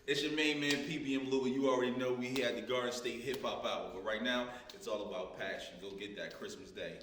It's your main man, PBM Louie. You already know we here at the Garden State Hip Hop Hour. But right now, it's all about passion. Go get that Christmas Day.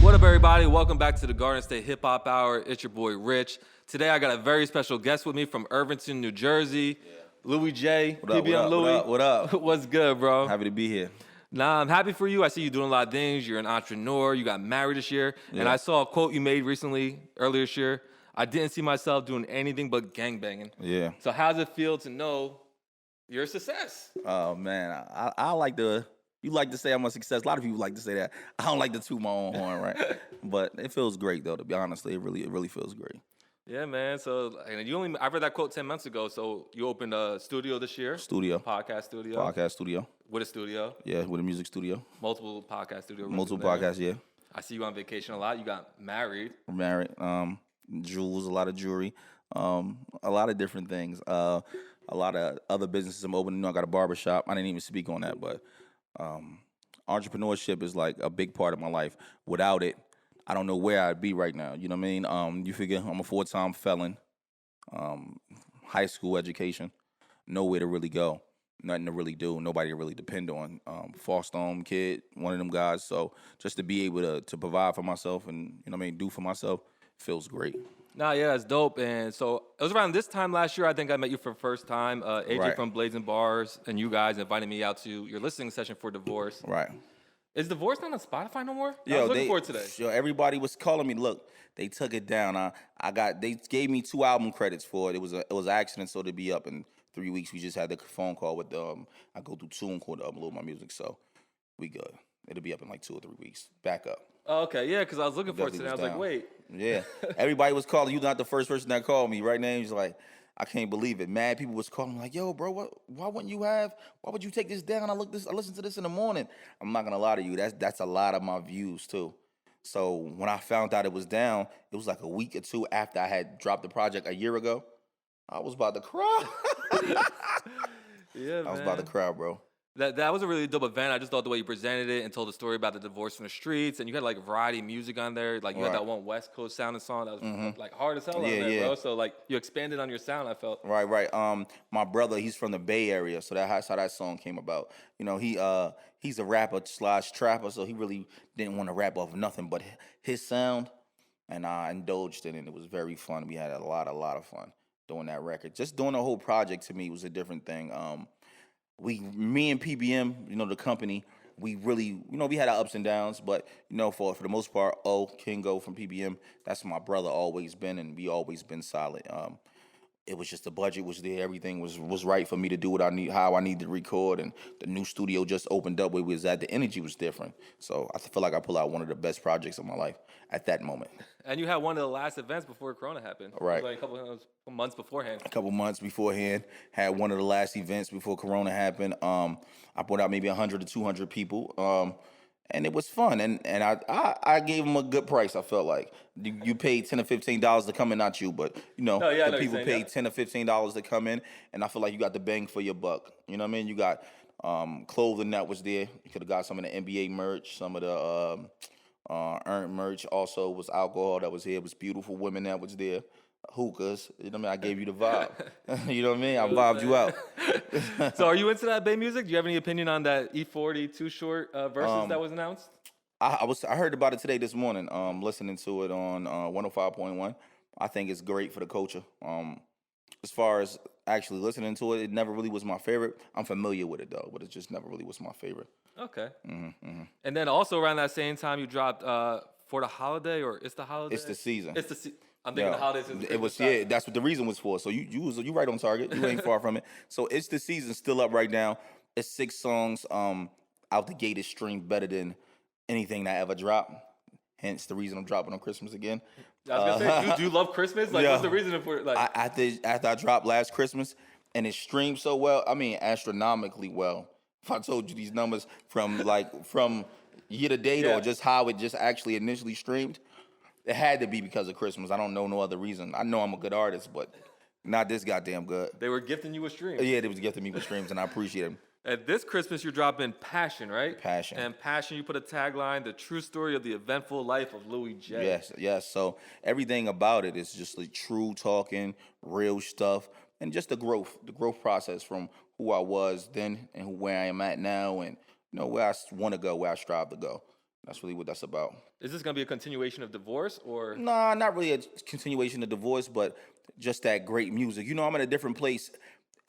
What up, everybody? Welcome back to the Garden State Hip Hop Hour. It's your boy Rich. Today, I got a very special guest with me from Irvington, New Jersey. Louie Jay. What up, PBM Louie. What up? What's good, bro? Happy to be here. Nah, I'm happy for you. I see you doing a lot of things. You're an entrepreneur. You got married this year. And Yeah. I saw a quote you made recently, earlier this year. I didn't see myself doing anything but gangbanging. Yeah. So how does it feel to know you're a success? Oh man, I like to. You like to say I'm a success. A lot of people like to say that. I don't like to toot my own horn, right? But it feels great though. To be honest, it really feels great. Yeah, man. So and I read that quote 10 months ago. So you opened a studio this year. Studio. Podcast studio. Podcast studio. With a studio. Yeah, with a music studio. Multiple podcast studio. Multiple there. podcasts. Yeah. I see you on vacation a lot. You got married. We're married. Jewels, a lot of jewelry, a lot of different things. A lot of other businesses I'm opening. I got a barber shop. I didn't even speak on that, but entrepreneurship is like a big part of my life. Without it, I don't know where I'd be right now. You know what I mean? You figure I'm a 4-time felon, high school education, nowhere to really go, nothing to really do, nobody to really depend on. Foster home kid, one of them guys. So just to be able to provide for myself and do for myself feels great. Nah, yeah, it's dope. And so it was around this time last year, I think I met you for the first time. AJ Right. from Blazing Bars and you guys invited me out to your listening session for Divorce. Right. Is Divorce not on Spotify no more? I Yo, was looking for it today. Yo, everybody was calling me. Look, they took it down. They gave me 2 album credits for it. It was an accident, so to be up in 3 weeks. We just had the phone call with I go through TuneCore to upload my music, so we good. It'll be up in like 2 or 3 weeks. Back up. Oh, okay, yeah, because I was looking for it Definitely today. I was was like, down. wait. Yeah, everybody was calling. You're not the first person that called me. Right now, he's like, I can't believe it. Mad people was calling like, yo, bro, why wouldn't you have? Why would you take this down? I listened to this in the morning. I'm not gonna lie to you. That's a lot of my views too. So when I found out it was down, it was like a week or two after I had dropped the project a year ago. I was about to cry. Yeah, man. I was about to cry, bro. That was a really dope event. I just thought the way you presented it and told the story about the divorce from the streets, and you had like variety music on there. Like you had Right. that one West Coast sounding song that was like hard as hell on Yeah, there, yeah. bro. So like you expanded on your sound. I felt. Right. My brother, he's from the Bay Area, so that's how that song came about. He's a rapper / trapper, so he really didn't want to rap off nothing but his sound, and I indulged in it. It was very fun. We had a lot of fun doing that record. Just doing the whole project to me was a different thing. Me and PBM, the company, we really, we had our ups and downs, but for the most part, Kingo from PBM, that's my brother always been, and we always been solid. It was just the budget was there, everything was right for me to do what I need, how I need to record, and the new studio just opened up where we was at. The energy was different, so I feel like I pulled out one of the best projects of my life at that moment. And you had one of the last events before Corona happened. Right. It was like a couple of months beforehand. A couple months beforehand, had one of the last events before Corona happened. I put out maybe 100 to 200 people, and it was fun. And I gave them a good price. I felt like you paid $10 or $15 to come in, not you, but Oh, yeah, I know the what you're people saying, paid yeah. $10 or $15 to come in, and I feel like you got the bang for your buck. You know what I mean? You got clothing that was there. You could have got some of the NBA merch, some of the earned merch. Also was alcohol that was here. It was beautiful women that was there. Hookahs, you know what I mean? I gave you the vibe. You know what I mean? I vibed you out. So are you into that Bay music? Do you have any opinion on that E40 Too Short verses that was announced? I heard about it today this morning. Listening to it on 105.1. I think it's great for the culture. As far as actually listening to it, it never really was my favorite. I'm familiar with it though, but it just never really was my favorite. Okay. And then also around that same time, you dropped For the Holiday, or It's the Holiday? It's the season. I'm thinking Yeah. the holidays. Is It was, yeah. That's what the reason was for. So you right on target. You ain't far from it. So It's the Season, still up right now. It's 6 songs. Out the gate is streamed better than anything that ever dropped. Hence the reason I'm dropping on Christmas again. I was gonna say, do you love Christmas? Like, Yeah. what's the reason for it? Like, After I dropped last Christmas and it streamed so well, I mean astronomically well. If I told you these numbers from year to date Yeah. or just how it just actually initially streamed, it had to be because of Christmas. I don't know no other reason. I know I'm a good artist, but not this goddamn good. they were gifting you a stream. Yeah, they was gifting me with streams, and I appreciate them. And this Christmas, you're dropping Passion, right? Passion. And Passion, you put a tagline, the true story of the eventful life of Louie Jay. Yes. So everything about it is just like true talking, real stuff, and just the growth process from who I was then and where I am at now, and where I want to go, where I strive to go. That's really what that's about. Is this gonna be a continuation of Divorce, or? Nah, not really a continuation of Divorce, but just that great music. I'm in a different place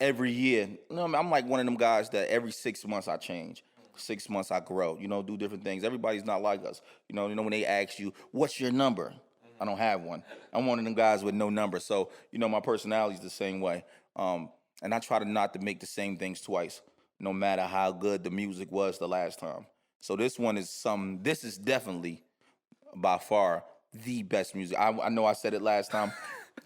every year. I'm like one of them guys that every 6 months I change. 6 months I grow, do different things. Everybody's not like us. When they ask you, what's your number? I don't have one. I'm one of them guys with no number. So, my personality's the same way. And I try to not to make the same things twice, no matter how good the music was the last time. So this is definitely by far the best music. I know I said it last time.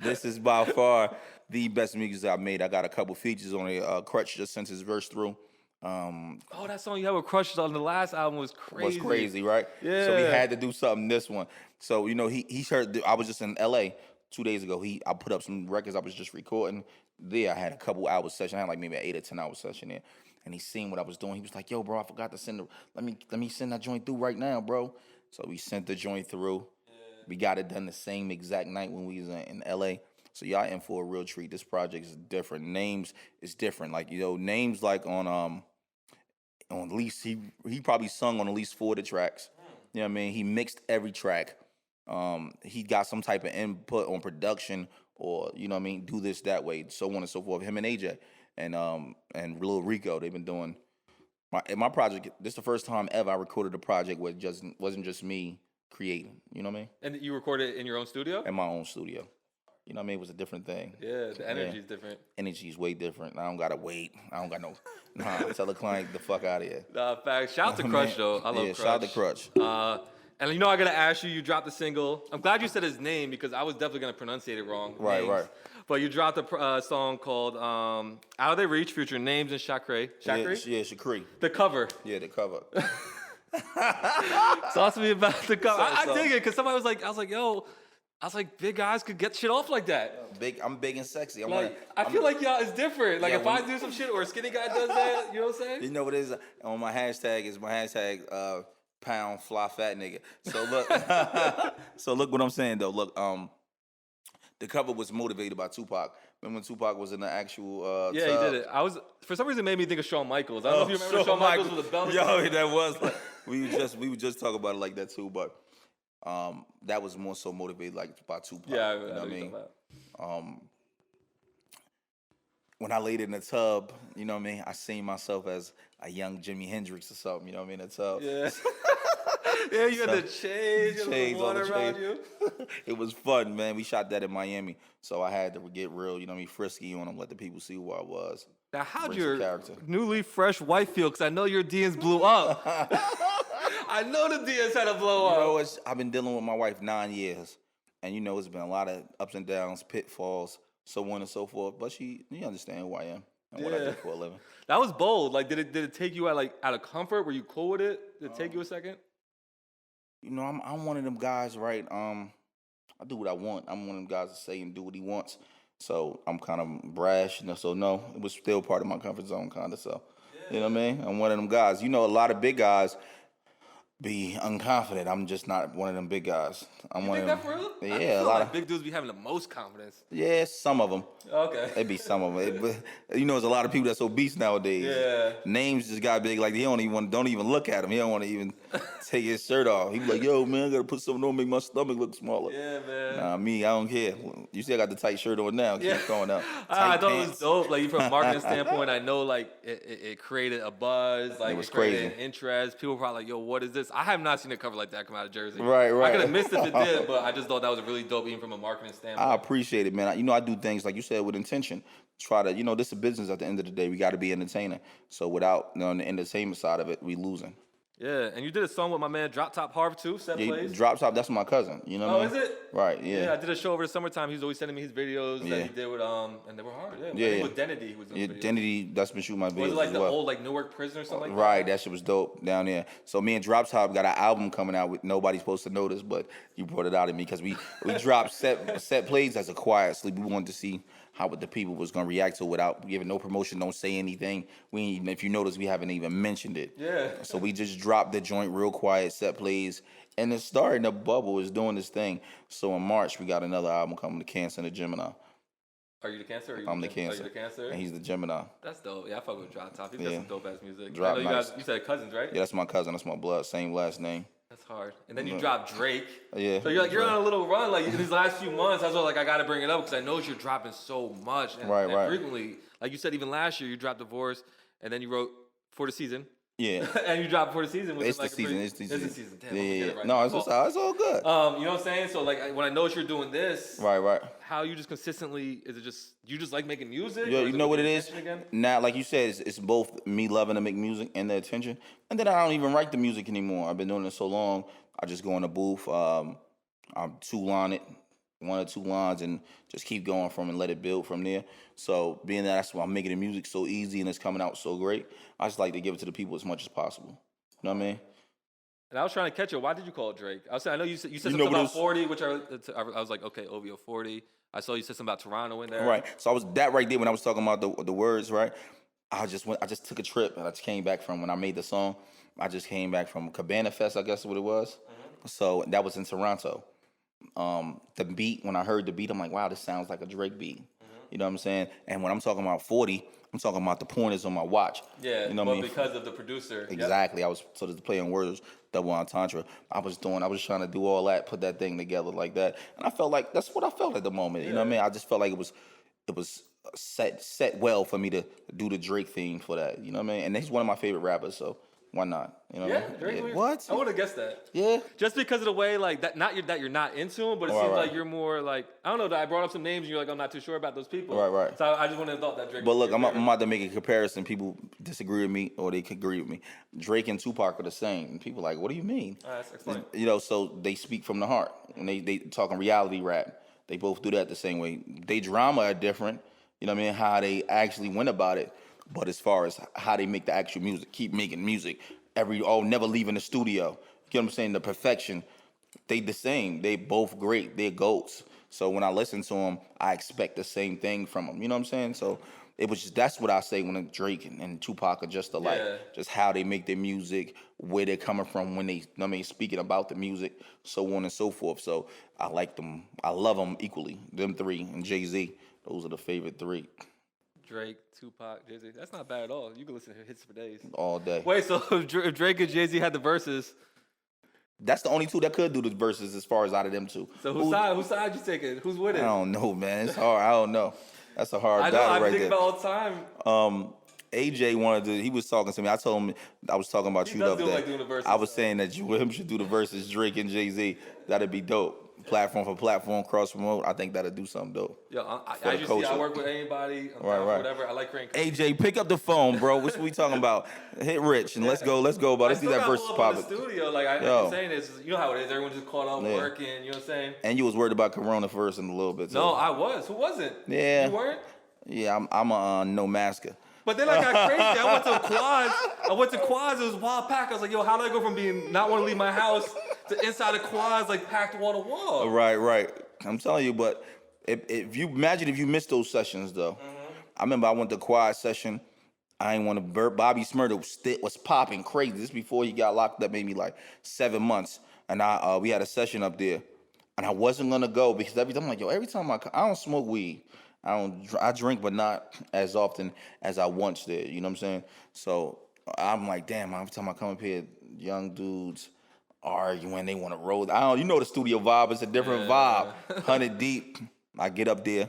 This is by far the best music I've made. I got a couple features on it. Crutch just sent his verse through. That song you have with Crush on the last album was crazy. Was crazy, right? Yeah. So we had to do something this one. So he heard. I was just in L.A. 2 days ago. I put up some records I was just recording. There I had a couple hours session. I had like maybe an 8 or 10 hour session there. And he seen what I was doing. He was like, "Yo, bro, I forgot to send let me send that joint through right now, bro." So we sent the joint through. Yeah. We got it done the same exact night when we was in L.A. So y'all in for a real treat. This project is different. Names is different. Like, names like on at least he probably sung on at least 4 of the tracks. You know what I mean? He mixed every track. He got some type of input on production or, do this, that way, so on and so forth. Him and AJ and Lil Rico, they've been doing my project. This is the first time ever I recorded a project where it wasn't just me creating. You know what I mean? And you recorded it in your own studio? In my own studio. You know what I mean? It was a different thing. Yeah, the energy's different. Energy's way different. I don't gotta wait. I don't got no. Tell the client the fuck out of here. Nah, facts. Shout out to Crush though. I love Crush. Shout out to Crush. And I gotta ask you. You dropped the single. I'm glad you said his name because I was definitely gonna pronunciate it wrong. Right. But you dropped a song called "Outta They Reach" featuring Names and Shakray. Shakray? Yeah, Shakray. The cover. Yeah, the cover. Talk to me about the cover. I dig it because somebody was like, I was like, big guys could get shit off like that. I'm big and sexy. I feel like y'all is different. Like if I do some shit or a skinny guy does that, you know what I'm saying? You know what it is? On my hashtag pound fly fat nigga. So look what I'm saying though. Look, the cover was motivated by Tupac. Remember when Tupac was in the actual Yeah, tub? he did it. For some reason it made me think of Shawn Michaels. I don't know if you remember Shawn Michaels with the belt. Yo, that was like we would just talk about it like that too, but that was more so motivated like by Tupac. Yeah, you know what I mean? When I laid in the tub, you know what I mean, I seen myself as a young Jimi Hendrix or something, you know what I mean, in the tub. Yeah. Yeah, you had the chains, the water around you. It was fun, man. We shot that in Miami, so I had to get real, you know what I mean, frisky on them, let the people see who I was. Now, how'd your newly fresh wife feel? Because I know your DMs blew up. I know the DMs had to blow up. I've been dealing with my wife 9 years, and it's been a lot of ups and downs, pitfalls, so on and so forth. But you understand who I am and what I do for a living. That was bold. Like, did it take you out of comfort? Were you cool with it? Did it take you a second? I'm one of them guys, right? I do what I want. I'm one of them guys that say and do what he wants. So I'm kind of brash, so no, it was still part of my comfort zone, kind of. So, you know what I mean? I'm one of them guys. A lot of big guys be unconfident. I'm just not one of them big guys. I'm one of them. That for real? Yeah, a lot of big dudes be having the most confidence. Yeah, some of them. Okay. It be some of them. There's a lot of people that's obese nowadays. Yeah. Names just got big. Like he don't even look at him. He don't want to even take his shirt off. He be like, "Yo, man, I gotta put something on, make my stomach look smaller." Yeah, man. Nah, me, I don't care. You see, I got the tight shirt on now. Keep going out. I thought it was dope. Like from a marketing standpoint, I know like it created a buzz. Like it was created crazy. An interest. People were probably like, "Yo, what is this?" I have not seen a cover like that come out of Jersey. Right. I could have missed if it did, but I just thought that was really dope, even from a marketing standpoint. I appreciate it, man. I do things like you said with intention. Try to, this is a business at the end of the day. We got to be entertaining. So without on the entertainment side of it, we losing. Yeah, and you did a song with my man Drop Top Harv too, set plays. Drop Top, that's my cousin. You know what I mean? Is it? Right, yeah. Yeah, I did a show over the summertime. He's always sending me his videos that he did with and they were hard. Yeah. With Identity was in the videos. Identity, that's been shooting my videos. Was it like the old Newark prison or something like that? Right, that shit was dope down there. So me and Drop Top got an album coming out with nobody's supposed to notice, but you brought it out of me because we dropped set plays as a quiet sleep. We wanted to see how the people was gonna react to it without giving no promotion, don't say anything. If you notice, we haven't even mentioned it. Yeah. So we just dropped the joint real quiet, set plays, and it's starting to bubble. It's doing this thing. So in March, we got another album coming to Cancer and the Gemini. Are you the Cancer? I'm the Cancer. Are you the Cancer? And he's the Gemini. That's dope. Yeah, I fuck with Drop Top. He's got Yeah. some dope ass music. Drop I know you nice. guys. You said cousins, right? Yeah, that's my cousin. That's my blood. Same last name. That's hard. And then you drop Drake. Yeah. So you're on a little run. Like in these last few months, I was like, I gotta bring it up because I know you're dropping so much. And, Right, and right. frequently, like you said, even last year you dropped Divorce, and then you wrote For the Season. Yeah. And you dropped For the Season. It's the season. It's the season. It's the season. Damn, Yeah, I'm gonna yeah. get it right. No, it's all good. You know what I'm saying? So like when I know you're doing this, Right. how you just consistently, is it just, you just like making music? Yeah, Or you know what it the is? attention again? Now, like you said, it's both me loving to make music and the attention. And then I don't even write the music anymore. I've been doing it so long. I just go in the booth. I'm two-line it, 1 or 2 lines, and just keep going from and let it build from there. So being that's why I'm making the music so easy and it's coming out so great, I just like to give it to the people as much as possible. You know what I mean? And I was trying to catch it. Why did you call it Drake? I know you said something know what it about was? 40, which I was like, okay, OVO 40. I saw you said something about Toronto in there. Right. So I was that right there when I was talking about the words, right? I just took a trip and I just came back from when I made the song. I just came back from Cabana Fest, I guess is what it was. So that was in Toronto. The beat, when I heard the beat, I'm like, wow, this sounds like a Drake beat. You know what I'm saying? And when I'm talking about 40, I'm talking about the pointers on my watch. Yeah, you know but what I mean? because of the producer. Yep. Exactly. I was so the play on words, double entendre. I was trying to do all that, put that thing together like that, and I felt like that's what I felt at the moment. You know what I mean? I just felt like it was set well for me to do the Drake theme for that. You know what I mean? And he's one of my favorite rappers, so why not? You know what I Yeah, mean? Drake. What? I would have guessed that. Yeah. Just because of the way, like that, that you're not into him, but it Right, seems right. like you're more like, I don't know. I brought up some names, and you're like, I'm not too sure about those people. Right. So I just wouldn't have thought that Drake. But was look, your I'm favorite. about to make a comparison. People disagree with me, or they could agree with me. Drake and Tupac are the same. And people are like, what do you mean? All right, explain. You know, so they speak from the heart. When they talking reality rap, they both do that the same way. They drama are different. You know what I mean? How they actually went about it. But as far as how they make the actual music, keep making music, never leaving the studio. You get what I'm saying? The perfection. They the same. They both great. They're goats. So when I listen to them, I expect the same thing from them. You know what I'm saying? So it was that's what I say when Drake and Tupac are just alike. Yeah. Just how they make their music, where they're coming from when they, you know what I mean, speaking about the music, so on and so forth. So I like them. I love them equally. Them three and Jay-Z. Those are the favorite 3 Drake, Tupac, Jay-Z. That's not bad at all. You can listen to hits for days. all day. Wait, so if Drake and Jay-Z had the verses, That's the only 2 that could do the verses as far as out of them 2. so whose side you taking? Who's with I it? don't know, man. It's hard. I don't know. That's a hard I know. battle I right think there. about all the time. AJ wanted to. He was talking to me. I told him I was talking about He you does the other do day. like doing the verses, I was though. saying that you and him should do the verses, Drake and Jay-Z. That'd be dope. Platform for platform, cross promote. I think that'd do something dope. Yo, For the as you see, I culture. work with anybody. I'm Right, down for right. whatever. I like creating. AJ, pick up the phone, bro. What's we talking about? Hit Rich and let's go, bro. Let's do that versus pop pop in the it. studio. Like I Yo. keep saying this. You know how it is. Everyone just caught up Yeah. working. You know what I'm saying? And you was worried about Corona first in a little bit. Too. No, I was. Who wasn't? Yeah. You weren't? Yeah, I'm a no masker. But then I got crazy. I went to quads. It was wild pack. I was like, yo, how do I go from being not want to leave my house to inside the quads, like packed wall to wall? Right. I'm telling you, but if you imagine if you missed those sessions though. I remember I went to quad session. I ain't want to. Bobby Smurder was popping crazy. This before he got locked up, maybe like 7 months, and we had a session up there, and I wasn't gonna go because every time I'm like, yo, every time I don't smoke weed. I drink, but not as often as I once did. You know what I'm saying? So I'm like, damn. Every time I come up here, young dudes arguing, they want to roll. You know the studio vibe. It's a different vibe. 100 deep. I get up there.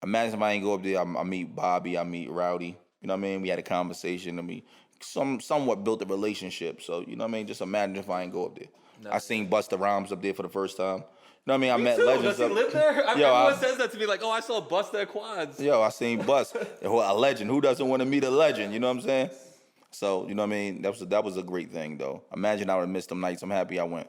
Imagine if I ain't go up there. I meet Bobby. I meet Rowdy. You know what I mean? We had a conversation, and we somewhat built a relationship. So you know what I mean? Just imagine if I ain't go up there. I seen Busta Rhymes up there for the first time. You know what I mean? I met too. legends. Does he live there? Yo, Everyone says that to me, like, oh, I saw Busta at quads. Yo, I seen Bus, a legend. Who doesn't want to meet a legend? You know what I'm saying? So, you know what I mean? That was a great thing, though. Imagine I would have missed them nights. I'm happy I went.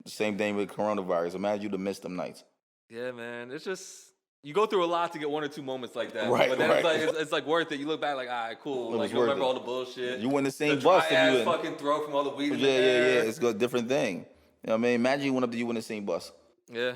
The same thing with coronavirus. Imagine you'd have missed them nights. Yeah, man. It's just, you go through a lot to get 1 or 2 moments like that. Right, but then right. it's like worth it. You look back like, all right, cool. It Like, was you worth remember it. all the bullshit. You wouldn't have seen the Bus dry if you ass didn't. fucking throw from all the weed in the Yeah. air. It's a different thing. You know what I mean? Imagine you went up there, you wouldn't have seen Bus. Yeah.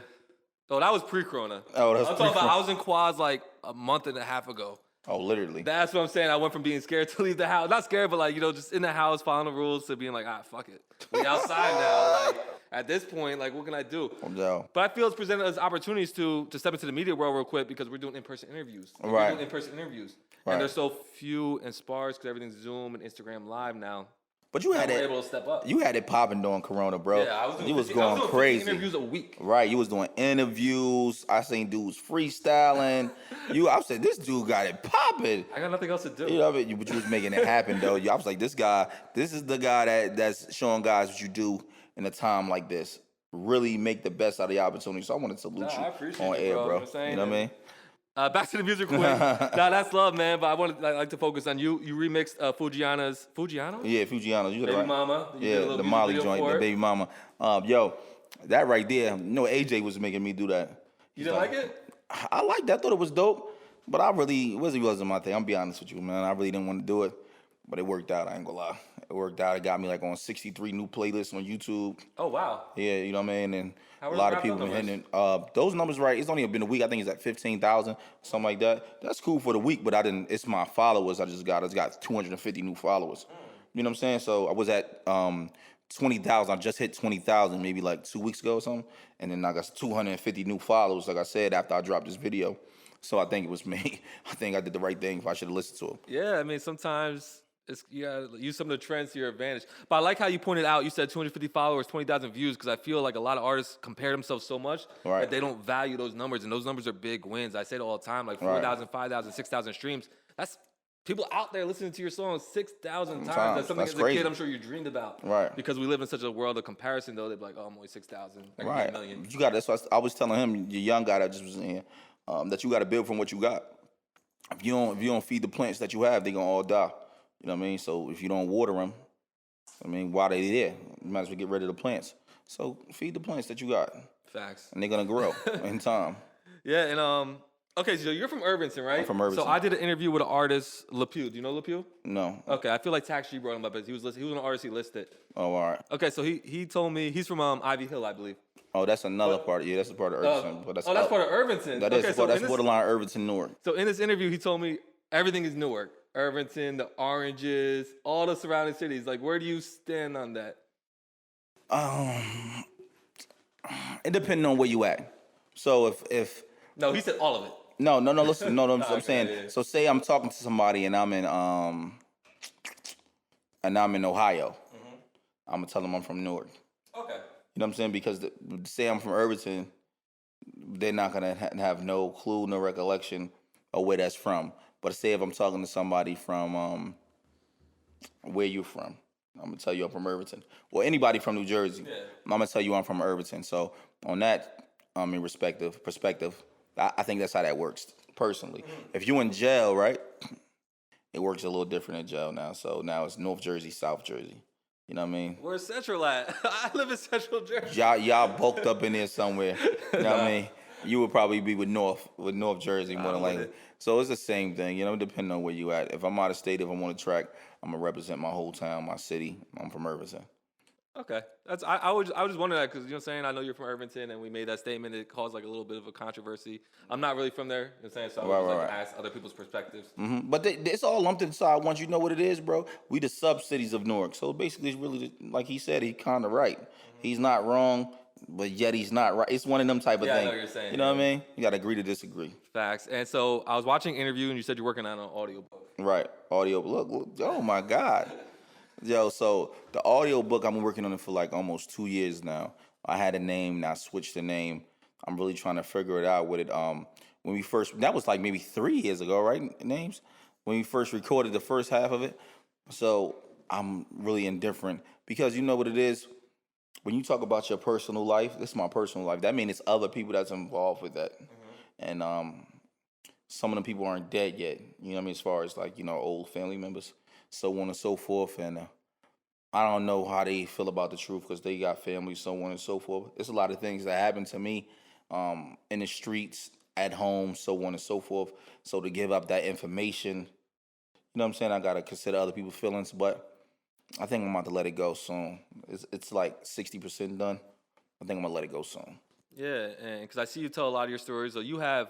Oh, that was pre-Corona. Oh, that's I'm talking about pre-Corona. I was in quads like a month and a half ago. Oh, literally. That's what I'm saying. I went from being scared to leave the house. Not scared, but like, just in the house, following the rules, to being like, fuck it. We outside now. Like, at this point, like, what can I do? No. But I feel it's presented us opportunities to step into the media world real quick because we're doing in-person interviews. Like, Right. We're doing in-person interviews. Right. And they're so few and sparse because everything's Zoom and Instagram Live now. But you had We're it. able to step up. You had it popping during Corona, bro. Yeah, I was doing You was 50 I going was doing 50 crazy. interviews a week. Right, you was doing interviews. I seen dudes freestyling. I said, this dude got it popping. I got nothing else to do. You know what I mean? But you was making it happen, though. I was like, this is the guy that's showing guys what you do in a time like this. Really make the best out of the opportunity. So I wanted to salute you I appreciate on you, air, bro. bro. You know what I'm saying? You know what I mean? Back to the music quick. That's love, man. But I like to focus on you. You remixed Fujiano's Fujiano? Yeah, Fujiano. You got it Baby right. Mama. You did a Yeah, little the music Molly video joint, for the it. Baby Mama. Yo, that right there. AJ was making me do that. You didn't like it? I liked that. I thought it was dope, but it wasn't my thing. I'm be honest with you, man. I really didn't want to do it, but it worked out. I ain't gonna lie. It worked out. It got me like on 63 new playlists on YouTube. Oh, wow. Yeah, you know what I mean? And How a were lot the of people rap been hitting it. Those numbers, right? It's only been a week. I think it's at 15,000, something like that. That's cool for the week, but it's my followers. I just got 250 new followers. You know what I'm saying? So I was at 20,000. I just hit 20,000 maybe like 2 weeks ago or something. And then I got 250 new followers, like I said, after I dropped this video. So I think it was me. I think I did the right thing if I should have listened to it. Yeah, I mean, sometimes you gotta use some of the trends to your advantage. But I like how you pointed out, you said 250 followers, 20,000 views, because I feel like a lot of artists compare themselves so much Right. that they don't value those numbers, and those numbers are big wins. I say it all the time, like 4,000, 5,000, 6,000 streams. That's people out there listening to your song 6,000 times. That's something That's as a crazy. kid I'm sure you dreamed about. Right. Because we live in such a world of comparison, though, they'd be like, oh, I'm only 6,000. I can get Right. a million. You got. That's what I was telling him, the young guy that just was in here, that you got to build from what you got. If you don't feed the plants that you have, they gonna all die. You know what I mean? So if you don't water them, I mean, why they there? You might as well get rid of the plants. So feed the plants that you got, Facts. and they're gonna grow in time. Yeah, and okay, so you're from Irvington, right? I'm from Irvington. So I did an interview with an artist, LePew. Do you know LePew? No. Okay, I feel like Tax G brought him up, but he was an artist he listed. Oh, all right. Okay, so he told me he's from Ivy Hill, I believe. Oh, that's another part. Yeah, that's a part of Irvington. But That's part of Irvington. That okay, is. so That's in this, borderline Irvington, Newark. So in this interview, he told me everything is Newark, Irvington, the oranges, all the surrounding cities. Like, where do you stand on that? It depends on where you at. So if No, he said all of it. No, listen, I'm Okay, saying. yeah. So say I'm talking to somebody and I'm in Ohio. I'm gonna tell them I'm from Newark. Okay. You know what I'm saying? Because say I'm from Irvington, they're not gonna have no clue, no recollection of where that's from. But say if I'm talking to somebody from where you from, I'm gonna tell you I'm from Irvington. Or anybody from New Jersey, Yeah. I'm gonna tell you I'm from Irvington. So on that, in perspective, I think that's how that works personally. If you in jail, right, it works a little different in jail now. So now it's North Jersey, South Jersey. You know what I mean? Where's Central at? I live in Central Jersey. Y'all bulked up in there somewhere. You know what I mean? You would probably be with North Jersey more than likely. So it's the same thing, you know, depending on where you at. If I'm out of state, if I'm on a track, I'm gonna represent my whole town, my city. I'm from Irvington. Okay, I was just wondering that because you know what I'm saying, I know you're from Irvington and we made that statement. It caused like a little bit of a controversy. I'm not really from there, you know what I'm saying, so I was like ask other people's perspectives. But it's all lumped inside. Once you know what it is, bro, we the sub cities of Newark. So basically, it's really like he said, he kind of right. He's not wrong, but yet he's not right. It's one of them type of Yeah, I things. know what you're saying, You know what I mean? You got to agree to disagree. Facts. And so I was watching an interview and you said you're working on an audiobook. Right. Audio. Look. Oh my God. Yo, so the audio book, I'm working on it for like almost 2 years now. I had a name, now I switched the name. I'm really trying to figure it out with it. When we first, that was like maybe 3 years ago, right? Names? When we first recorded the first half of it. So I'm really indifferent because you know what it is? When you talk about your personal life, this is my personal life. That means it's other people that's involved with that. And some of the people aren't dead yet. You know what I mean? As far as like, you know, old family members. So on and so forth, and I don't know how they feel about the truth because they got families, so on and so forth. There's a lot of things that happen to me in the streets, at home, so on and so forth. So to give up that information, you know what I'm saying? I gotta consider other people's feelings, but I think I'm about to let it go soon. It's like 60% done. I think I'm gonna let it go soon. Yeah, and because I see you tell a lot of your stories. So you have,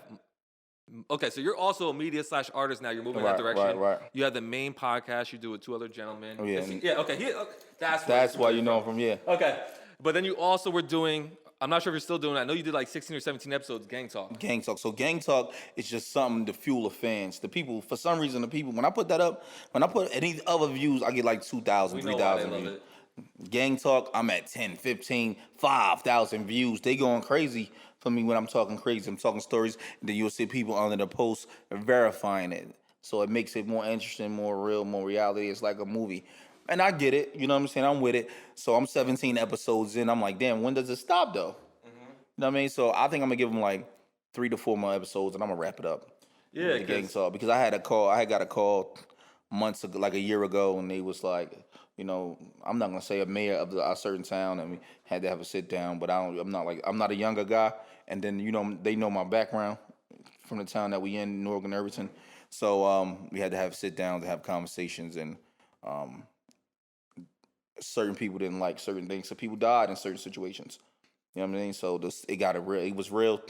okay, so you're also a media/artist now. You're moving in that direction. Right. You have the main podcast you do with two other gentlemen. Oh, yeah. Yeah, okay, that's where That's why you know him from, yeah. Okay, but then you also were doing. I'm not sure if you're still doing it. I know you did like 16 or 17 episodes, Gang Talk. Gang Talk. So Gang Talk is just something to fuel the fans. The people, for some reason, the people, when I put that up, when I put any other views, I get like 2,000, We know why they 3,000 love views. it. Gang Talk, I'm at 10, 15, 5,000 views. They going crazy for me when I'm talking crazy. I'm talking stories, and then you'll see people under the post verifying it. So it makes it more interesting, more real, more reality. It's like a movie. And I get it, you know what I'm saying? I'm with it. So I'm 17 episodes in. I'm like, damn, when does it stop though? You know what I mean? So I think I'm gonna give them like 3 to 4 more episodes, and I'm gonna wrap it up. Yeah, with the Gang Talk, because I had got a call months ago, like a year ago, and they was like, you know, I'm not gonna say a mayor of a certain town, and we had to have a sit down. But I'm not a younger guy, and then they know my background from the town that we in, Newark and Irvington. So we had to have sit downs, to have conversations, and certain people didn't like certain things, so people died in certain situations. You know what I mean? So it was real.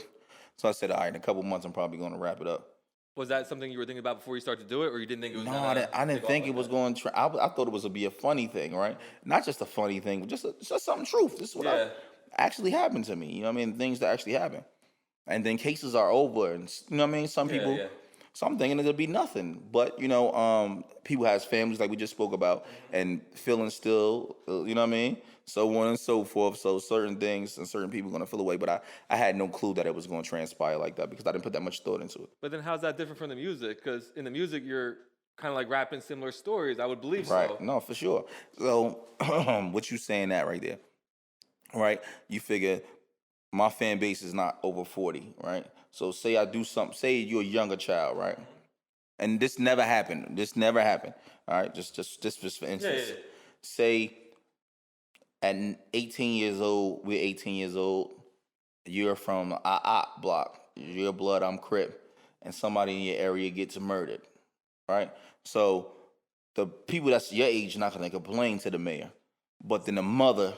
So I said, all right, in a couple months, I'm probably going to wrap it up. Was that something you were thinking about before you started to do it, or you didn't think it was? No, I didn't think it was going to. I thought it was be a funny thing, right? Not just a funny thing, but just something truth. This is what actually happened to me. You know what I mean? Things that actually happen, and then cases are over, and you know what I mean. Some people. Yeah. So I'm thinking it'll be nothing, but people has families like we just spoke about, and feeling still, you know what I mean. So on and so forth. So certain things and certain people are gonna feel away, but I had no clue that it was gonna transpire like that because I didn't put that much thought into it. But then how's that different from the music? Because in the music, you're kind of like rapping similar stories. I would believe Right? so. No, for sure. So what you saying that right there, right? You figure my fan base is not over 40, right? So say I do something. Say you're a younger child, right? And this never happened. All right, just for instance. Yeah. Say at 18 years old, we're 18 years old. You're from a block. You're blood, I'm Crip, and somebody in your area gets murdered, right? So the people that's your age not gonna complain to the mayor, but then the mother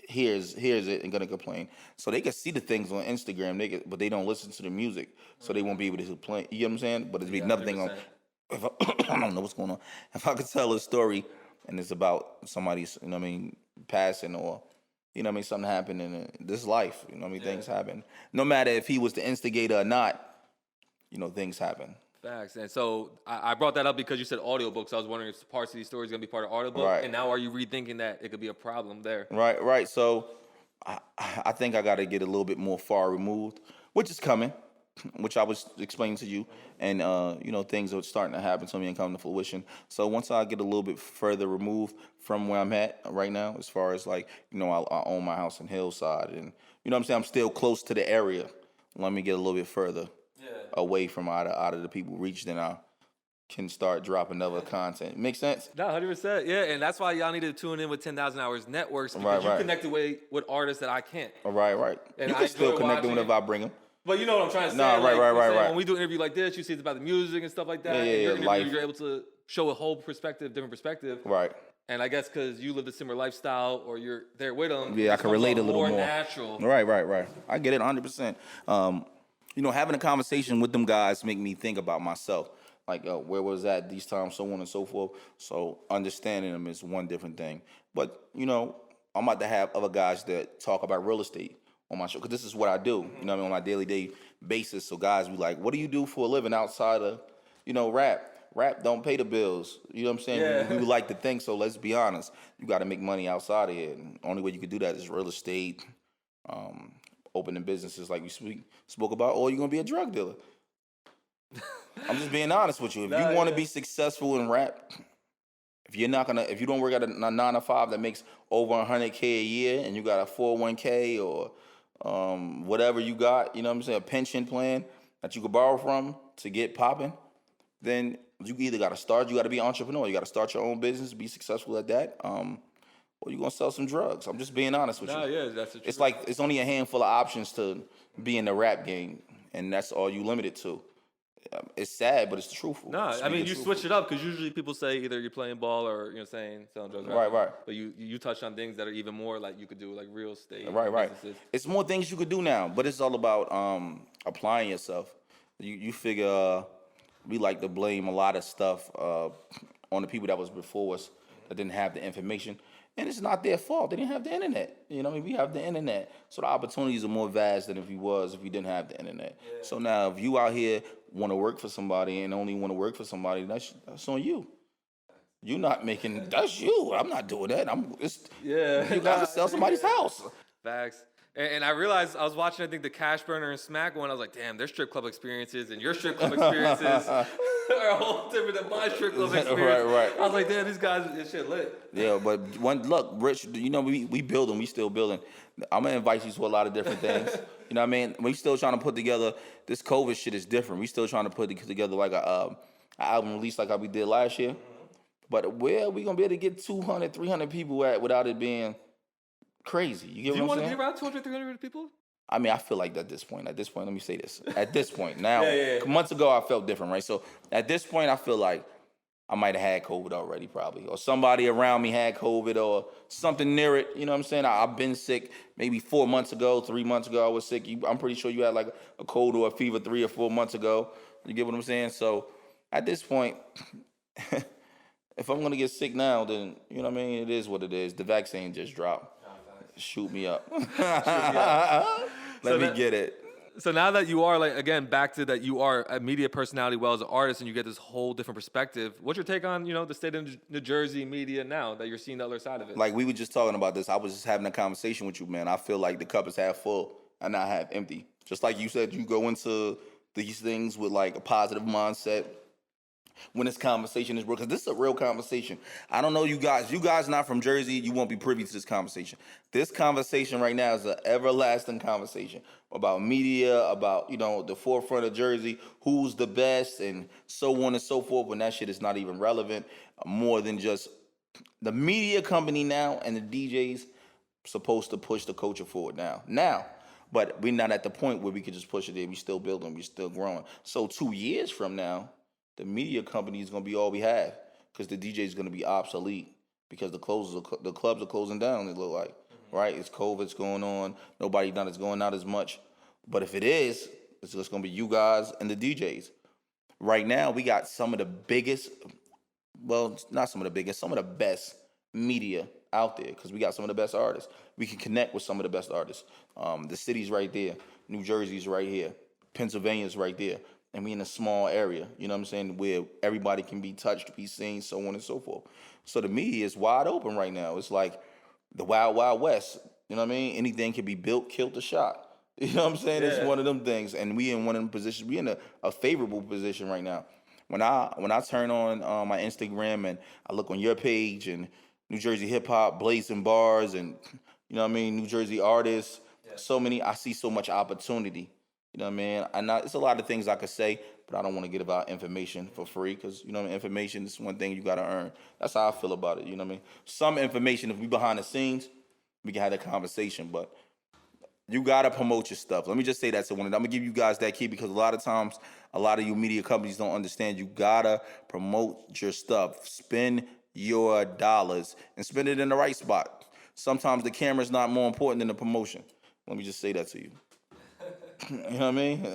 hears it and gonna complain. So they can see the things on Instagram, but they don't listen to the music, so they won't be able to complain. You know what I'm saying? But it'd be another thing on. If I don't know what's going on. If I could tell a story and it's about somebody's, you know what I mean, passing, or you know what I mean, something happened in this life. You know what I mean, things happen. No matter if he was the instigator or not, you know, things happen. Facts. And so I brought that up because you said audiobooks. I was wondering if parts of these stories going to be part of audiobook. Right. And now are you rethinking that it could be a problem there? Right. So I think I got to get a little bit more far removed, which is coming, which I was explaining to you. And, things are starting to happen to me and come to fruition. So once I get a little bit further removed from where I'm at right now, as far as like, I own my house in Hillside, and, you know what I'm saying, I'm still close to the area. Let me get a little bit further away from out of the people reach, then I can start dropping other content. Make sense? No, 100%. Yeah, and that's why y'all need to tune in with 10,000 Hours Networks, because you connect with artists that I can't. Right. And you can still connect them whenever I bring them. But you know what I'm trying to say. Right. When we do an interview like this, you see it's about the music and stuff like that. You're able to show a whole different perspective. Right. And I guess because you live a similar lifestyle, or you're there with them. Yeah, I can relate a little more. Natural. Right. I get it 100%. Having a conversation with them guys make me think about myself. Like, where was that these times, so on and so forth. So understanding them is one different thing. But, I'm about to have other guys that talk about real estate on my show, because this is what I do, on my daily day basis. So guys be like, what do you do for a living outside of, rap? Rap don't pay the bills. You know what I'm saying? Yeah. We would like to think so. Let's be honest. You got to make money outside of here. And the only way you can do that is real estate, opening businesses like we spoke about, or you're going to be a drug dealer. I'm just being honest with you. If you want to be successful in rap, if you don't work at a 9 to 5 that makes over $100K a year, and you got a 401K or whatever you got, you know what I'm saying, a pension plan that you could borrow from to get popping, then you either got to be an entrepreneur. You got to start your own business, be successful at that, or you're going to sell some drugs. I'm just being honest with you. Yeah, that's the truth. It's like it's only a handful of options to be in the rap game, and that's all you limited to. It's sad, but it's truthful. No, I Speaking mean you truthful. switch it up because usually people say either you're playing ball or saying selling drugs. Right. But you touched on things that are even more like you could do like real estate. Right. Businesses. It's more things you could do now, but it's all about applying yourself. You figure we like to blame a lot of stuff on the people that was before us that didn't have the information. And it's not their fault. They didn't have the internet. You know, we have the internet. So the opportunities are more vast than if we didn't have the internet. Yeah. So now if you out here want to work for somebody and only want to work for somebody, that's on you. You're not making, that's you. I'm not doing that. You gotta sell somebody's house. Facts. And I realized I was watching, I think, the Cash Burner and Smack one. I was like, damn, their strip club experiences and your strip club experiences are a whole different than my strip club experience. Right. I was like, damn, these guys, this shit lit. Yeah, but look, Rich, you know, we building, we still building. I'm gonna invite you to a lot of different things. You know what I mean? We still trying to put together, this COVID shit is different. We still trying to put together like an album release like how we did last year. But where are we gonna be able to get 200, 300 people at without it being crazy? You get what I'm saying? Do you want to get around 200, 300 people? I mean, I feel like at this point, let me say this. At this point, now, months ago, I felt different, right? So at this point, I feel like I might have had COVID already, probably. Or somebody around me had COVID or something near it. You know what I'm saying? I've been sick maybe 4 months ago, 3 months ago, I was sick. I'm pretty sure you had like a cold or a fever 3 or 4 months ago. You get what I'm saying? So at this point, if I'm going to get sick now, then, you know what I mean? It is what it is. The vaccine just dropped. Shoot me up. Let me get it. So now that you are, like, again, back to that you are a media personality well as an artist and you get this whole different perspective, what's your take on, the state of New Jersey media now that you're seeing the other side of it? Like, we were just talking about this. I was just having a conversation with you, man. I feel like the cup is half full and not half empty. Just like you said, you go into these things with, like, a positive mindset. When this conversation is real, because this is a real conversation. I don't know you guys not from Jersey, you won't be privy to this conversation. This conversation right now is an everlasting conversation about media, about, the forefront of Jersey, who's the best, and so on and so forth, when that shit is not even relevant, more than just the media company now and the DJs supposed to push the culture forward now. But we're not at the point where we can just push it in. We still building, we still growing. So 2 years from now, the media company is going to be all we have because the DJ is going to be obsolete because the clubs are closing down, it look like, right? It's COVID's going on. Nobody not is going out as much. But if it is, it's just going to be you guys and the DJs. Right now, we got some of the biggest, well, not some of the biggest, some of the best media out there because we got some of the best artists. We can connect with some of the best artists. The city's right there. New Jersey's right here. Pennsylvania's right there. And we in a small area, you know what I'm saying, where everybody can be touched, be seen, so on and so forth. So the media is wide open right now. It's like the Wild Wild West. You know what I mean? Anything can be built, killed, or shot. You know what I'm saying? Yeah. It's one of them things. And we in one of them positions. We in a favorable position right now. When I turn on my Instagram and I look on your page and New Jersey hip hop, blazing bars, and you know what I mean, New Jersey artists, I see so much opportunity. You know what I mean? It's a lot of things I could say, but I don't want to give out information for free because, information is one thing you got to earn. That's how I feel about it, you know what I mean? Some information, if we behind the scenes, we can have a conversation, but you got to promote your stuff. Let me just say that to one of them. I'm going to give you guys that key because a lot of times, a lot of you media companies don't understand. You got to promote your stuff. Spend your dollars and spend it in the right spot. Sometimes the camera's not more important than the promotion. Let me just say that to you. You know what I mean?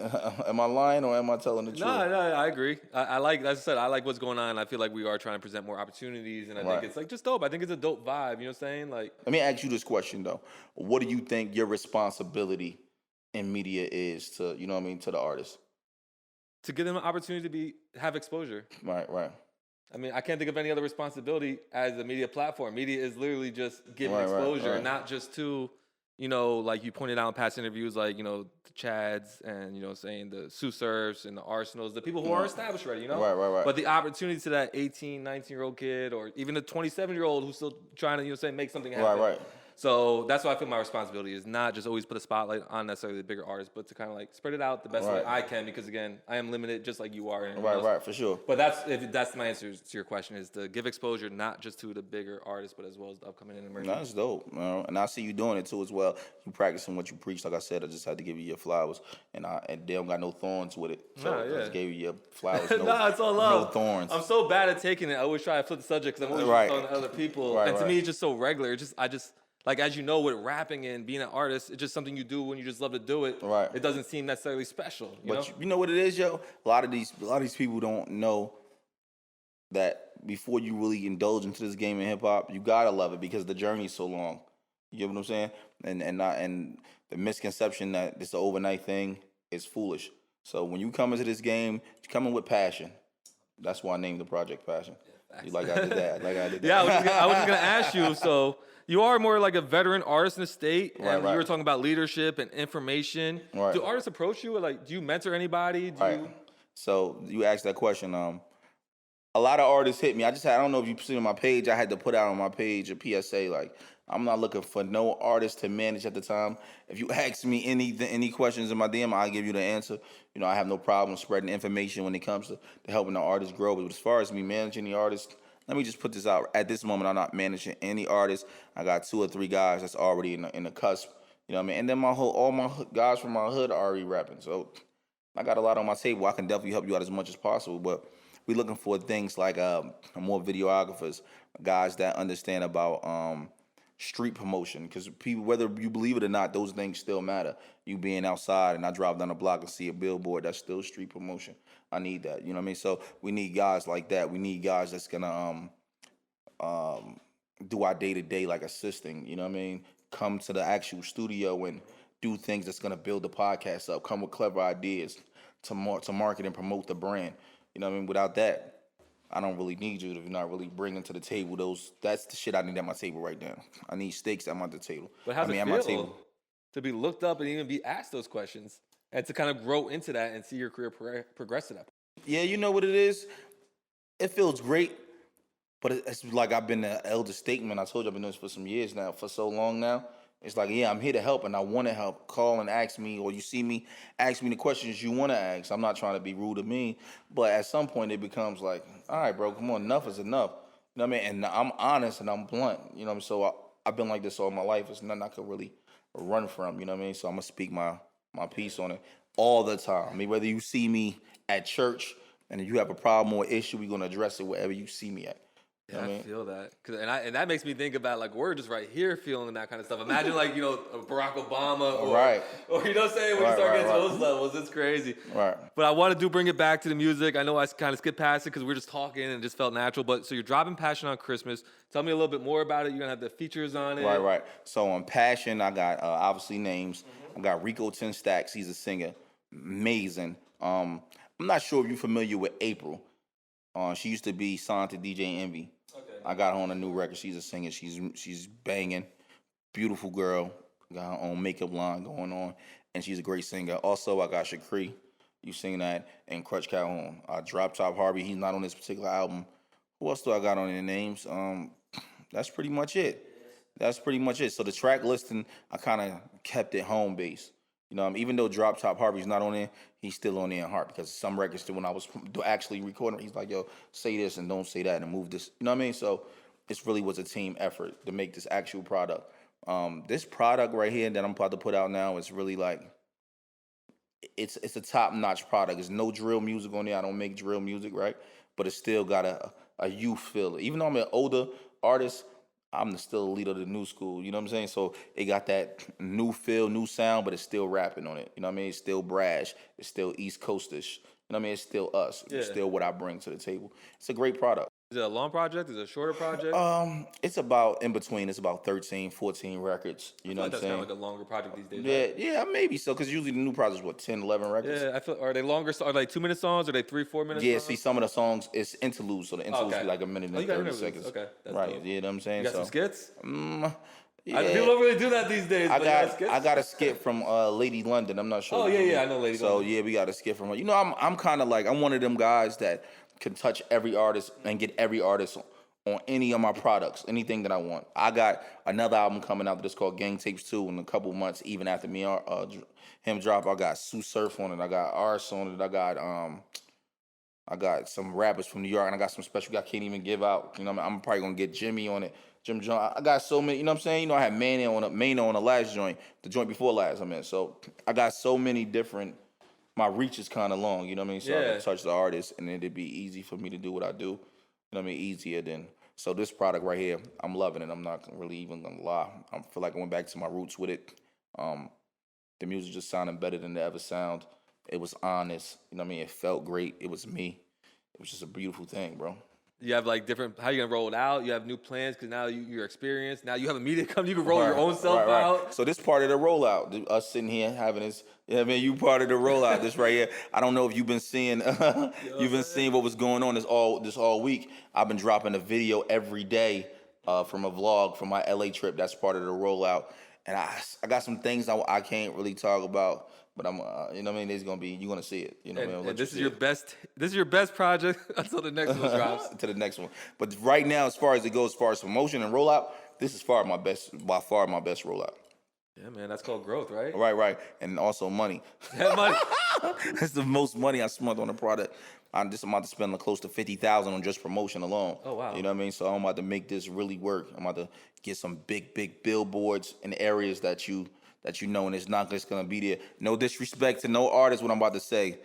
Am I lying or am I telling the truth? No, I agree. I like, as I said, I like what's going on. I feel like we are trying to present more opportunities, and I think it's like just dope. I think it's a dope vibe. You know what I'm saying? Like, let me ask you this question though: what do you think your responsibility in media is to, to the artists? To give them an opportunity to have exposure. Right. I mean, I can't think of any other responsibility as a media platform. Media is literally just giving exposure, not just to. Like you pointed out in past interviews, like, the Chads and, saying the Sue Surfs and the Arsenals, the people who are established already, Right. But the opportunity to that 18, 19-year-old kid or even the 27-year-old who's still trying to, make something happen. Right. So that's why I feel my responsibility is not just always put a spotlight on necessarily the bigger artists, but to kind of like spread it out the best way I can, because again, I am limited just like you are. And right, for sure. But that's my answer to your question, is to give exposure not just to the bigger artists, but as well as the upcoming and emerging. That's dope, man. And I see you doing it too as well. You practicing what you preach. Like I said, I just had to give you your flowers, and they don't got no thorns with it. So I just gave you your flowers. No, it's all love. No thorns. I'm so bad at taking it. I always try to flip the subject because I'm always talking to other people, and to me, it's just so regular. I just. Like, as you know, with rapping and being an artist, it's just something you do when you just love to do it. Right. It doesn't seem necessarily special. You know what it is, yo? A lot of these people don't know that before you really indulge into this game in hip hop, you gotta love it because the journey's so long. You get what I'm saying? And the misconception that it's an overnight thing is foolish. So when you come into this game, you come in with passion. That's why I named the project Passion. You like I did that. Yeah, I was just gonna ask you. So you are more like a veteran artist in the state, and you were talking about leadership and information. Right. Do artists approach you? Like, do you mentor anybody? So you asked that question. A lot of artists hit me. I don't know if you've seen on my page. I had to put out on my page a PSA. Like, I'm not looking for no artist to manage at the time. If you ask me any questions in my DM, I'll give you the answer. You know, I have no problem spreading information when it comes to helping the artist grow. But as far as me managing the artist, let me just put this out. At this moment, I'm not managing any artist. I got 2 or 3 guys that's already in the cusp. You know what I mean? And then all my guys from my hood are already rapping. So I got a lot on my table. I can definitely help you out as much as possible. But we're looking for things like more videographers, guys that understand about street promotion. Because people, whether you believe it or not, those things still matter. You being outside and I drive down the block and see a billboard, that's still street promotion. I need that. You know what I mean? So we need guys like that. We need guys that's gonna do our day-to-day, like assisting. You know what I mean? Come to the actual studio and do things that's gonna build the podcast up. Come with clever ideas to market and promote the brand. You know what I mean? Without that, I don't really need you if you're not really bringing to the table those. That's the shit I need at my table right now. I need steaks at my table. But how's it feel at my table to be looked up and even be asked those questions and to kind of grow into that and see your career progress to that point? Yeah, you know what it is? It feels great, but it's like I've been the elder statesman. I told you I've been doing this for some years now, for so long now. It's like, yeah, I'm here to help, and I want to help. Call and ask me, or you see me, ask me the questions you want to ask. I'm not trying to be rude to me, but at some point it becomes like, all right, bro, come on, enough is enough. You know what I mean? And I'm honest and I'm blunt. You know what I mean? So I've been like this all my life. It's nothing I could really run from. You know what I mean? So I'm gonna speak my piece on it all the time. I mean, whether you see me at church and if you have a problem or issue, we're gonna address it wherever you see me at. Yeah, I feel that, and that makes me think about, like, we're just right here feeling that kind of stuff. Imagine, like, you know, Barack Obama, or you know what I'm saying, when you start getting to those levels, it's crazy. Right. But I want to bring it back to the music. I know I kind of skipped past it because we were just talking and it just felt natural. But so you're dropping Passion on Christmas. Tell me a little bit more about it. You're gonna have the features on it. Right. So on Passion, I got obviously names. I got Rico 10 Stacks. He's a singer, amazing. I'm not sure if you're familiar with April. She used to be signed to DJ Envy. I got her on a new record. She's a singer. She's banging. Beautiful girl. Got her own makeup line going on. And she's a great singer. Also, I got Shakri. You sing that. And Crutch Calhoun. Drop Top Harvey. He's not on this particular album. Who else do I got on their names? That's pretty much it. So the track listing, I kind of kept it home base. You know, even though Drop Top Harvey's not on there, he's still on there in heart because some records, when I was actually recording, he's like, yo, say this and don't say that and move this. You know what I mean? So it really was a team effort to make this actual product. This product right here that I'm about to put out now is really like, it's a top-notch product. There's no drill music on there. I don't make drill music, right? But it's still got a youth feel. Even though I'm an older artist, I'm still a leader of the new school, you know what I'm saying? So it got that new feel, new sound, but it's still rapping on it. You know what I mean? It's still brash. It's still East Coastish. You know what I mean? It's still us. Yeah. It's still what I bring to the table. It's a great product. Is it a long project? Is it a shorter project? It's about in between. It's about 13, 14 records. You know what I'm saying? That's kind of like a longer project these days. Yeah, maybe so. Because usually the new projects, 10, 11 records? Yeah, I feel. Are they longer? Are they 2-minute songs? Are they 3-4 minutes? Yeah, songs? See, some of the songs it's interludes, so the interludes be like a minute and 30 seconds. Okay, that's right. Dope. You know what I'm saying? You got some skits? Yeah. People don't really do that these days. I got a skit from Lady London. I'm not sure. Oh yeah, I know Lady London. So yeah, we got a skit from her. You know, I'm kind of like I'm one of them guys that can touch every artist and get every artist on any of my products, anything that I want. I got another album coming out that's called Gang Tapes 2 in a couple months, even after me him drop. I got Sue Surf on it. I got Ars on it. I got some rappers from New York, and I got some special I can't even give out. You know what I mean? I'm probably gonna get Jimmy on it. Jim John. I got so many, you know what I'm saying? You know, I had Mano on the last joint, the joint before last, I mean. So I got so many different, my reach is kind of long, you know what I mean? So I can touch the artist, and it'd be easy for me to do what I do. You know what I mean? Easier than, so this product right here, I'm loving it. I'm not really even gonna lie. I feel like I went back to my roots with it. The music just sounded better than it ever sound. It was honest, you know what I mean? It felt great. It was me. It was just a beautiful thing, bro. You have like different, how you gonna roll it out? You have new plans because now you're experienced. Now you have a media come, you can roll your own self out. So this part of the rollout, us sitting here having this, I mean, you part of the rollout. This right here. I don't know if you've been seeing, seeing what was going on this all week. I've been dropping a video every day from a vlog from my LA trip. That's part of the rollout, and I got some things I can't really talk about. But I'm, you know what I mean? You're gonna see it. You know what I mean? And this is your best. This is your best project until the next one drops. To the next one. But right now, as far as promotion and rollout, this is by far my best rollout. Yeah, man, that's called growth, right? Right, and also money. Yeah, money. That's the most money I spent on a product. I'm about to spend close to $50,000 on just promotion alone. Oh wow. You know what I mean? So I'm about to make this really work. I'm about to get some big billboards in areas that you know, and it's not just gonna be there. No disrespect to no artist, what I'm about to say.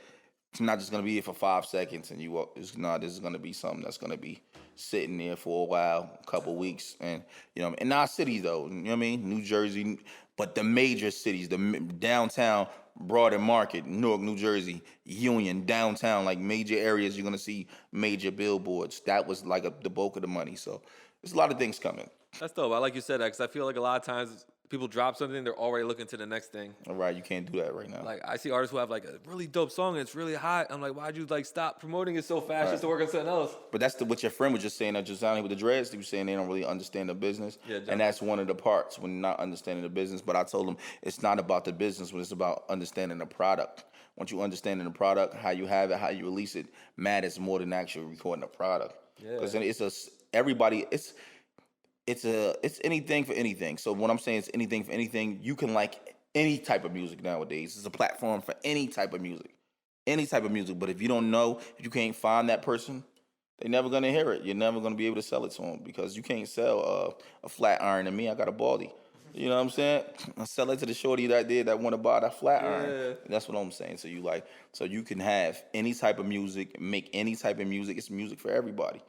It's not just gonna be there for 5 seconds and you walk. This is gonna be something that's gonna be sitting there for a while, a couple weeks, and you know, in our cities though, you know what I mean? New Jersey, but the major cities, the downtown, Broad Market, Newark, New Jersey, Union, downtown, like major areas, you're gonna see major billboards. That was like the bulk of the money. So there's a lot of things coming. That's dope. I like you said that because I feel like a lot of times people drop something, they're already looking to the next thing. All right, you can't do that right now. Like I see artists who have like a really dope song and it's really hot. I'm like, why'd you like stop promoting it so fast just to work on something else? But that's what your friend was just saying. That just sounding with the dreads, he was saying they don't really understand the business, and that's one of the parts when not understanding the business. But I told him it's not about the business, when it's about understanding the product. Once you understand the product, how you have it, how you release it, matters more than actually recording the product. Because it's anything for anything. So what I'm saying is anything for anything. You can like any type of music nowadays. It's a platform for any type of music. But if you don't know, if you can't find that person, they're never gonna hear it. You're never gonna be able to sell it to them because you can't sell a flat iron to me. I got a baldy. You know what I'm saying? I sell it to the shorty that want to buy that flat iron. That's what I'm saying. So you can have any type of music, make any type of music. It's music for everybody.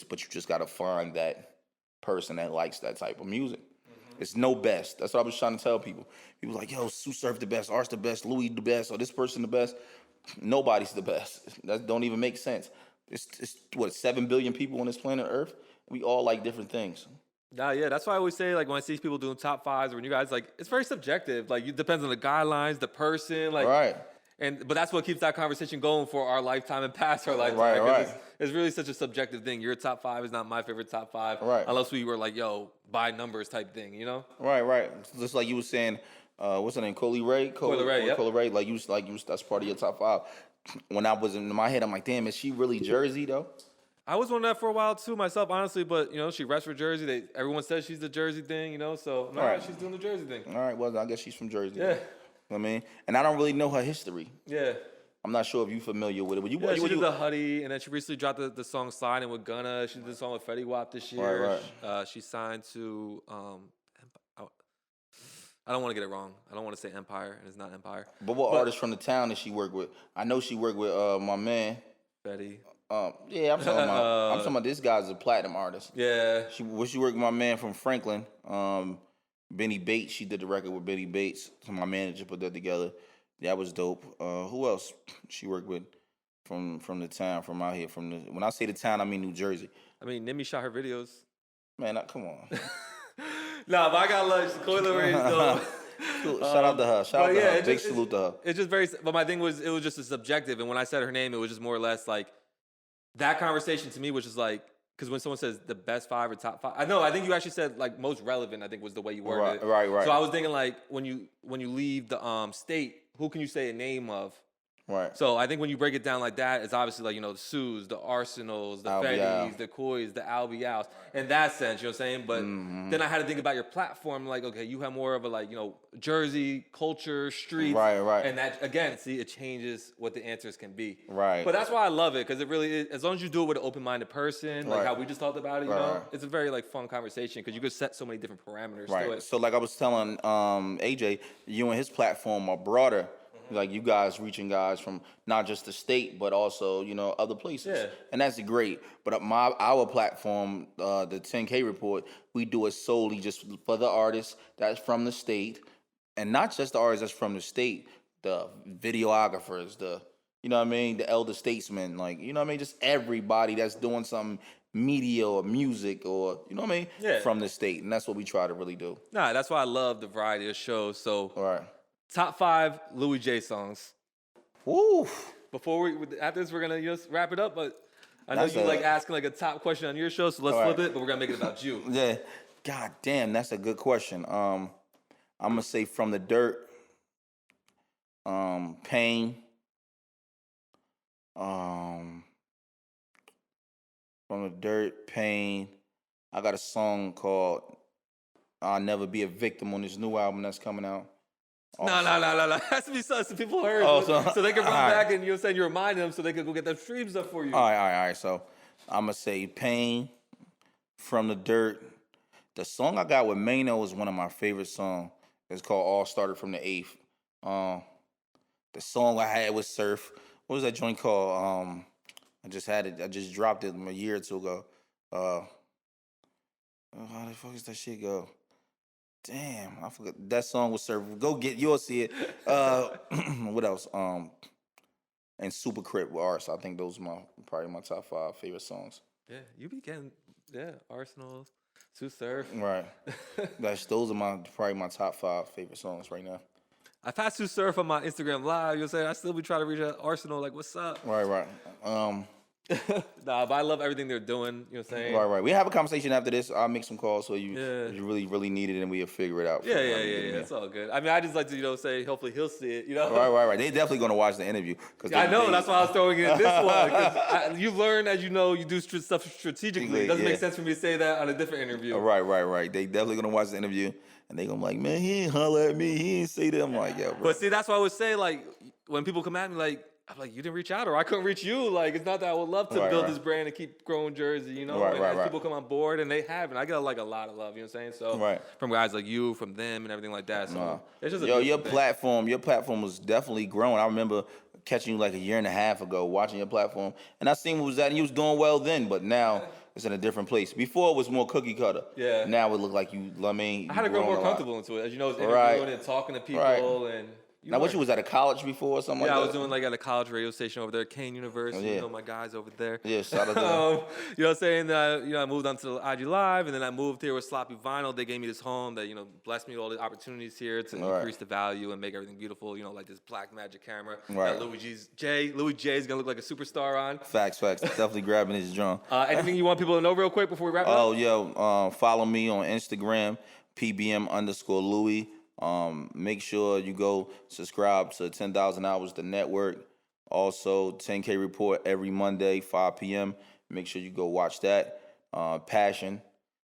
But you just gotta find that person that likes that type of music. It's no best. That's what I was trying to tell people. People like, yo, Sue Surf the best, Ars the best, Louie the best, or this person the best. Nobody's the best. That don't even make sense. It's what, 7 billion people on this planet Earth? We all like different things. Nah, yeah, that's why I always say, like, when I see people doing top fives, or when you guys, like, it's very subjective. Like, it depends on the guidelines, the person, like, right. But that's what keeps that conversation going for our lifetime and past our lifetime. Right. It's really such a subjective thing. Your top five is not my favorite top five. Right. Unless we were like, yo, by numbers type thing, you know? Right. Just like you were saying, what's her name? Coily Ray? Coily Ray. Like you, that's part of your top five. When I was in my head, I'm like, damn, is she really Jersey though? I was wondering that for a while too myself, honestly. But you know, she rests for Jersey. Everyone says she's the Jersey thing, you know. So she's doing the Jersey thing. All right, well, I guess she's from Jersey. Yeah. You know what I mean, and I don't really know her history. Yeah. I'm not sure if you're familiar with it. But she did the Huddy, and then she recently dropped the song "Sliding" with Gunna. She did the song with Fetty Wap this year. Right. She signed to I don't want to get it wrong. I don't want to say Empire, and it's not Empire. But what artist from the town did she work with? I know she worked with my man. Fetty. Yeah, I'm talking about this guy's a platinum artist. Yeah. She worked with my man from Franklin, Benny Bates. She did the record with Benny Bates. So my manager put that together. That was dope. Who else she worked with from the town, from out here? When I say the town, I mean New Jersey. I mean, Nimi shot her videos. Man, come on. Nah, but I got lunch. Coily Ray is dope. Shout out to her. Shout out to her. Big salute to her. It's just very. But my thing was, it was just a subjective, and when I said her name, it was just more or less like that conversation to me was just like, because when someone says the best five or top five, I think you actually said like most relevant. I think was the way you worded it. Right. So I was thinking like when you leave the state, who can you say a name of Right. So I think when you break it down like that, it's obviously like, the Sues, the Arsenals, the Fetties, the Koi's, the Albials, in that sense, you know what I'm saying? But then I had to think about your platform, like, okay, you have more of a, like, Jersey culture, streets. Right. And that, again, see, it changes what the answers can be. Right. But that's why I love it, because it really is, as long as you do it with an open-minded person, like how we just talked about it, it's a very, like, fun conversation, because you could set so many different parameters to it. So like I was telling AJ, you and his platform are broader. Like you guys reaching guys from not just the state, but also, other places. Yeah. And that's great. But our platform, the 10K report, we do it solely just for the artists that's from the state. And not just the artists that's from the state, the videographers, the elder statesmen, like, just everybody that's doing something media or music or, from the state. And that's what we try to really do. Nah, that's why I love the variety of shows. So, All right. Top 5 Louie Jay songs. Woo! After this, we're gonna just wrap it up. But I know you like asking like a top question on your show, so let's flip it. But we're gonna make it about you. Yeah. God damn, that's a good question. I'm gonna say From the Dirt. Pain. From the Dirt, Pain. I got a song called "I'll Never Be a Victim" on this new album that's coming out. No. It has to be something people heard. So they can run back and you remind them so they can go get their streams up for you. All right. So I'm going to say Pain, From the Dirt. The song I got with Mano is one of my favorite songs. It's called All Started from the 8th. The song I had with Surf, what was that joint called? I just dropped it a year or two ago. How the fuck does that shit go? Damn, I forgot that song was Surf. You'll see it. What else? And Super Crip with Arts. I think those are probably my top 5 favorite songs. Yeah, you be getting Arsenal, Sue Surf. Right. Those are probably my top 5 favorite songs right now. I've had Sue Surf on my Instagram Live. You'll say I still be trying to reach out Arsenal. Like, what's up? Right. Nah, but I love everything they're doing. You know what I'm saying? Right. We have a conversation after this. I'll make some calls so you really, really need it, and we'll figure it out. Yeah. It's all good. I mean, I just like to, say, hopefully he'll see it. Right. They definitely gonna watch the interview. I know. That's why I was throwing in this one. Cause you learn, as you know, you do stuff strategically. It doesn't make sense for me to say that on a different interview. Right. They definitely gonna watch the interview, and they gonna be like, man, he ain't holler at me. He ain't say that. I'm like, yeah, bro. But see, that's why I would say, like, when people come at me, like, I'm like, you didn't reach out, or I couldn't reach you. Like, it's not that I would love to build this brand and keep growing Jersey, As people come on board, and they have, and I get like a lot of love, you know what I'm saying? So from guys like you, from them, and everything like that. So it's just your platform was definitely growing. I remember catching you like a year and a half ago, watching your platform, and I seen what was that, and you was doing well then, but now it's in a different place. Before it was more cookie cutter. Yeah. Now it looked like I had to grow more comfortable into it, as you know, it's interviewing and talking to people and. Now, what you was at a college before or something like that? Yeah, I was doing like at a college radio station over there, Kane University. My guys over there. Yeah, shout out to them. You know what I'm saying? I moved on to the IG Live, and then I moved here with Sloppy Vinyl. They gave me this home that, blessed me with all the opportunities here to increase the value and make everything beautiful. Like this black magic camera that Louie Jay is going to look like a superstar on. Facts. Definitely grabbing his drum. Anything you want people to know real quick before we wrap up? Follow me on Instagram, PBM_Louie. Make sure you go subscribe to 10,000 Hours, the network. Also, 10K report every Monday, 5 p.m. Make sure you go watch that. Passion,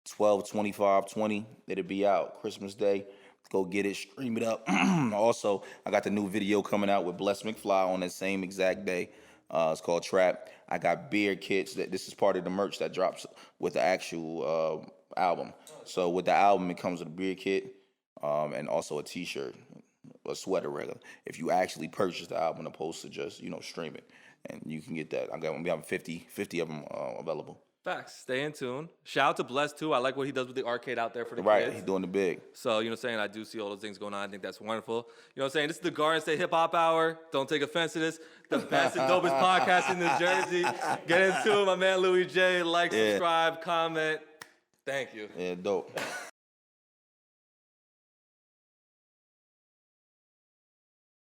12/25/20. It'll be out Christmas Day. Go get it, stream it up. Also, I got the new video coming out with Bless McFly on that same exact day. It's called Trap. I got beer kits. This is part of the merch that drops with the actual album. So with the album, it comes with a beer kit. And also a T-shirt, a sweater, regular. If you actually purchase the album, opposed to just stream it, and you can get that. We have 50 of them available. Facts. Stay in tune. Shout out to Bless too. I like what he does with the arcade out there for the kids. Right, he's doing the big. So I do see all those things going on. I think that's wonderful. This is the Garden State Hip Hop Hour. Don't take offense to this. The best and dopest podcast in New Jersey. Get into it, my man Louie Jay. Like, subscribe, comment. Thank you. Yeah, dope.